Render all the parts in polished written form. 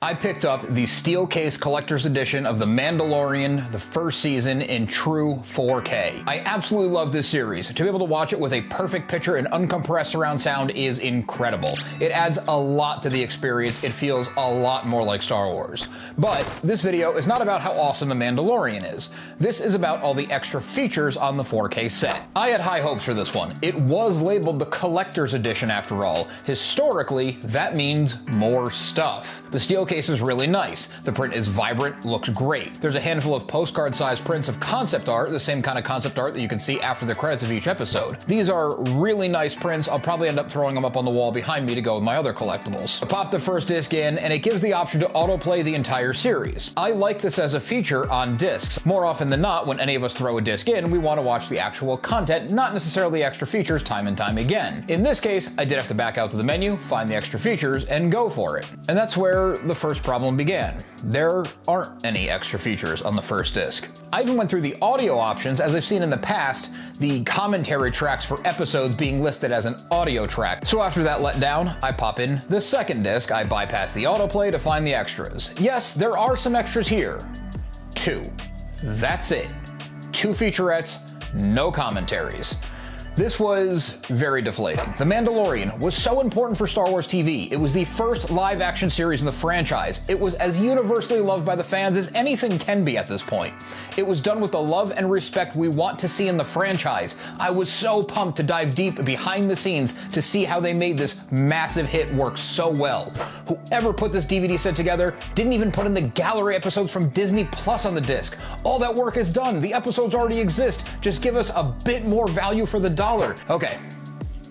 I picked up the steel case collector's edition of The Mandalorian, the first season, in true 4K. I absolutely love this series. To be able to watch it with a perfect picture and uncompressed surround sound is incredible. It adds a lot to the experience. It feels a lot more like Star Wars. But this video is not about how awesome The Mandalorian is. This is about all the extra features on the 4K set. I had high hopes for this one. It was labeled the collector's edition after all. Historically, that means more stuff. The steel case is really nice. The print is vibrant, looks great. There's a handful of postcard-sized prints of concept art, the same kind of concept art that you can see after the credits of each episode. These are really nice prints. I'll probably end up throwing them up on the wall behind me to go with my other collectibles. I pop the first disc in, and it gives the option to autoplay the entire series. I like this as a feature on discs. More often than not, when any of us throw a disc in, we want to watch the actual content, not necessarily extra features time and time again. In this case, I did have to back out to the menu, find the extra features, and go for it. And that's where the first problem began. There aren't any extra features on the first disc. I even went through the audio options, as I've seen in the past, the commentary tracks for episodes being listed as an audio track. So after that letdown, I pop in the second disc. I bypass the autoplay to find the extras. Yes, there are some extras here. 2. That's it. 2 featurettes, no commentaries. This was very deflating. The Mandalorian was so important for Star Wars TV. It was the first live-action series in the franchise. It was as universally loved by the fans as anything can be at this point. It was done with the love and respect we want to see in the franchise. I was so pumped to dive deep behind the scenes to see how they made this massive hit work so well. Whoever put this DVD set together didn't even put in the gallery episodes from Disney Plus on the disc. All that work is done. The episodes already exist. Just give us a bit more value for the dollar. Okay,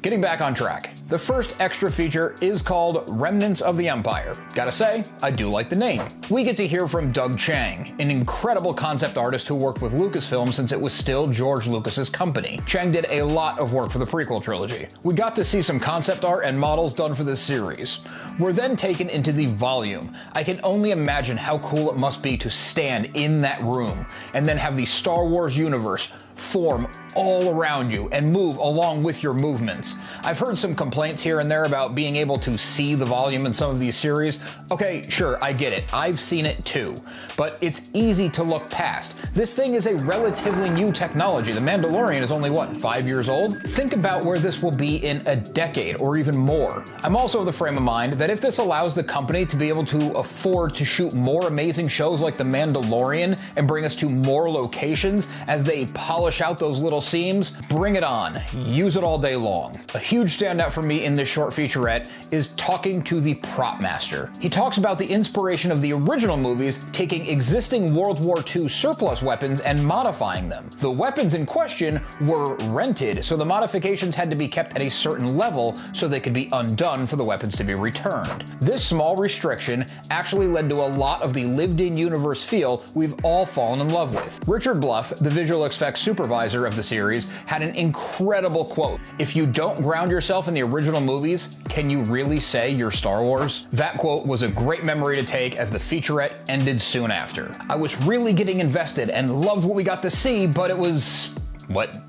getting back on track. The first extra feature is called Remnants of the Empire. Gotta say, I do like the name. We get to hear from Chiang, an incredible concept artist who worked with Lucasfilm since it was still George Lucas's company. Chiang did a lot of work for the prequel trilogy. We got to see some concept art and models done for this series. We're then taken into the volume. I can only imagine how cool it must be to stand in that room and then have the Star Wars universe form all around you and move along with your movements. I've heard some complaints here and there about being able to see the volume in some of these series. Okay, sure, I get it. I've seen it too. But it's easy to look past. This thing is a relatively new technology. The Mandalorian is only, 5 years old? Think about where this will be in a decade or even more. I'm also of the frame of mind that if this allows the company to be able to afford to shoot more amazing shows like The Mandalorian and bring us to more locations as they polish out those little seams, bring it on. Use it all day long. A huge standout for me in this short featurette is talking to the prop master. He talks about the inspiration of the original movies taking existing World War II surplus weapons and modifying them. The weapons in question were rented, so the modifications had to be kept at a certain level so they could be undone for the weapons to be returned. This small restriction actually led to a lot of the lived-in universe feel we've all fallen in love with. Richard Bluff, the visual effects supervisor of the series, had an incredible quote. "If you don't ground yourself in the original movies, can you really say you're Star Wars?" That quote was a great memory to take as the featurette ended soon after. I was really getting invested and loved what we got to see, but it was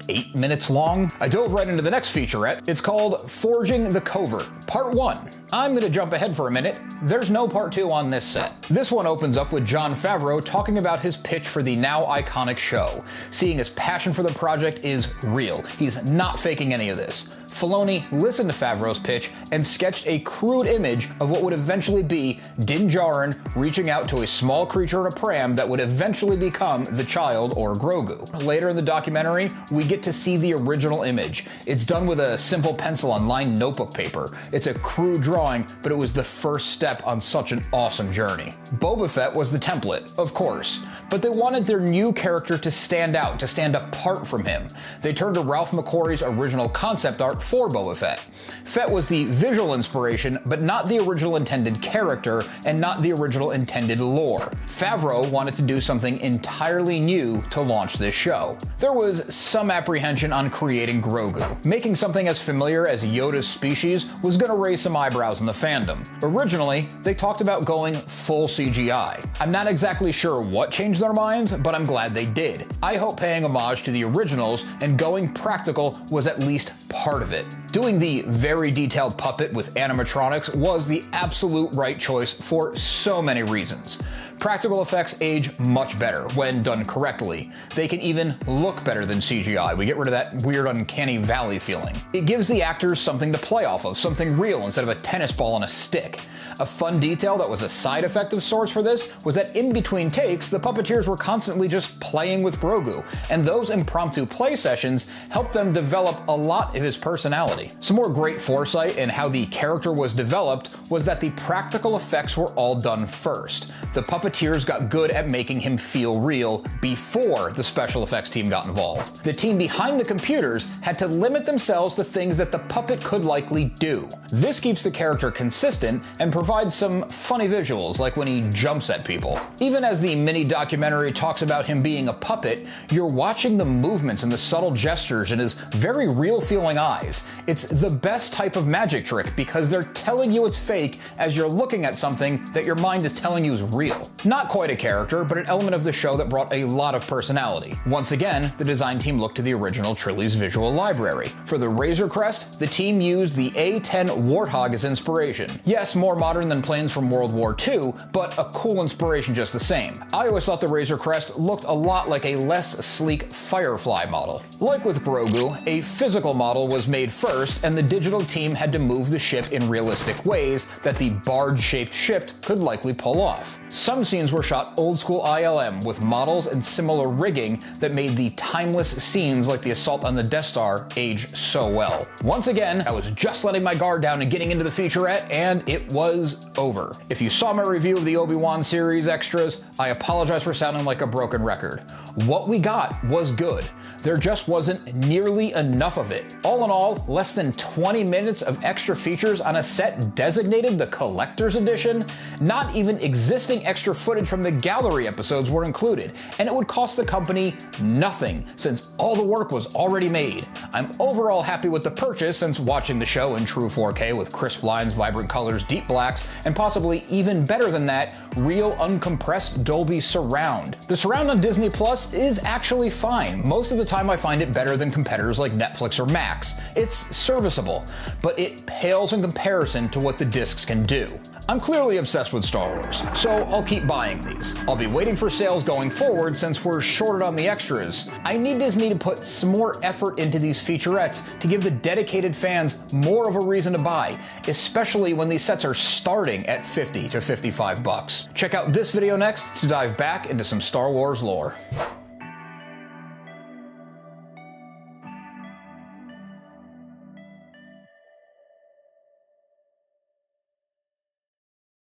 8 minutes long? I dove right into the next featurette. It's called Forging the Covert, Part 1. I'm gonna jump ahead for a minute. There's no Part 2 on this set. This one opens up with Jon Favreau talking about his pitch for the now iconic show. Seeing his passion for the project is real. He's not faking any of this. Filoni listened to Favreau's pitch and sketched a crude image of what would eventually be Din Djarin reaching out to a small creature in a pram that would eventually become the child or Grogu. Later in the documentary, we get to see the original image. It's done with a simple pencil on lined notebook paper. It's a crude drawing, but it was the first step on such an awesome journey. Boba Fett was the template, of course, but they wanted their new character to stand out, to stand apart from him. They turned to Ralph McQuarrie's original concept art for Boba Fett. Fett was the visual inspiration, but not the original intended character and not the original intended lore. Favreau wanted to do something entirely new to launch this show. There was some apprehension on creating Grogu. Making something as familiar as Yoda's species was going to raise some eyebrows in the fandom. Originally, they talked about going full CGI. I'm not exactly sure what changed their minds, but I'm glad they did. I hope paying homage to the originals and going practical was at least part of it. Doing the very detailed puppet with animatronics was the absolute right choice for so many reasons. Practical effects age much better when done correctly. They can even look better than CGI. We get rid of that weird uncanny valley feeling. It gives the actors something to play off of, something real instead of a tennis ball on a stick. A fun detail that was a side effect of sorts for this was that in between takes, the puppeteers were constantly just playing with Grogu, and those impromptu play sessions helped them develop a lot of his personality. Some more great foresight in how the character was developed was that the practical effects were all done first. The puppeteers got good at making him feel real before the special effects team got involved. The team behind the computers had to limit themselves to things that the puppet could likely do. This keeps the character consistent and provides some funny visuals, like when he jumps at people. Even as the mini-documentary talks about him being a puppet, you're watching the movements and the subtle gestures in his very real-feeling eyes. It's the best type of magic trick because they're telling you it's fake as you're looking at something that your mind is telling you is real. Not quite a character, but an element of the show that brought a lot of personality. Once again, the design team looked to the original Trilogy's visual library. For the Razor Crest, the team used the A-10 Warthog as inspiration. Yes, more modern than planes from World War II, but a cool inspiration just the same. I always thought the Razor Crest looked a lot like a less sleek Firefly model. Like with Grogu, a physical model was made first, and the digital team had to move the ship in realistic ways that the barge-shaped ship could likely pull off. Some scenes were shot old-school ILM with models and similar rigging that made the timeless scenes like the assault on the Death Star age so well. Once again, I was just letting my guard down and getting into the featurette, and it was over. If you saw my review of the Obi-Wan series extras, I apologize for sounding like a broken record. What we got was good. There just wasn't nearly enough of it. All in all, less than 20 minutes of extra features on a set designated the Collector's Edition. Not even existing extra footage from the gallery episodes were included, and it would cost the company nothing since all the work was already made. I'm overall happy with the purchase since watching the show in true 4K with crisp lines, vibrant colors, deep blacks, and possibly even better than that, real uncompressed Dolby Surround. The surround on Disney Plus is actually fine. Most of the time I find it better than competitors like Netflix or Max. It's serviceable, but it pales in comparison to what the discs can do. I'm clearly obsessed with Star Wars, so I'll keep buying these. I'll be waiting for sales going forward since we're shorted on the extras. I need Disney to put some more effort into these featurettes to give the dedicated fans more of a reason to buy, especially when these sets are starting at $50 to $55. Check out this video next to dive back into some Star Wars lore.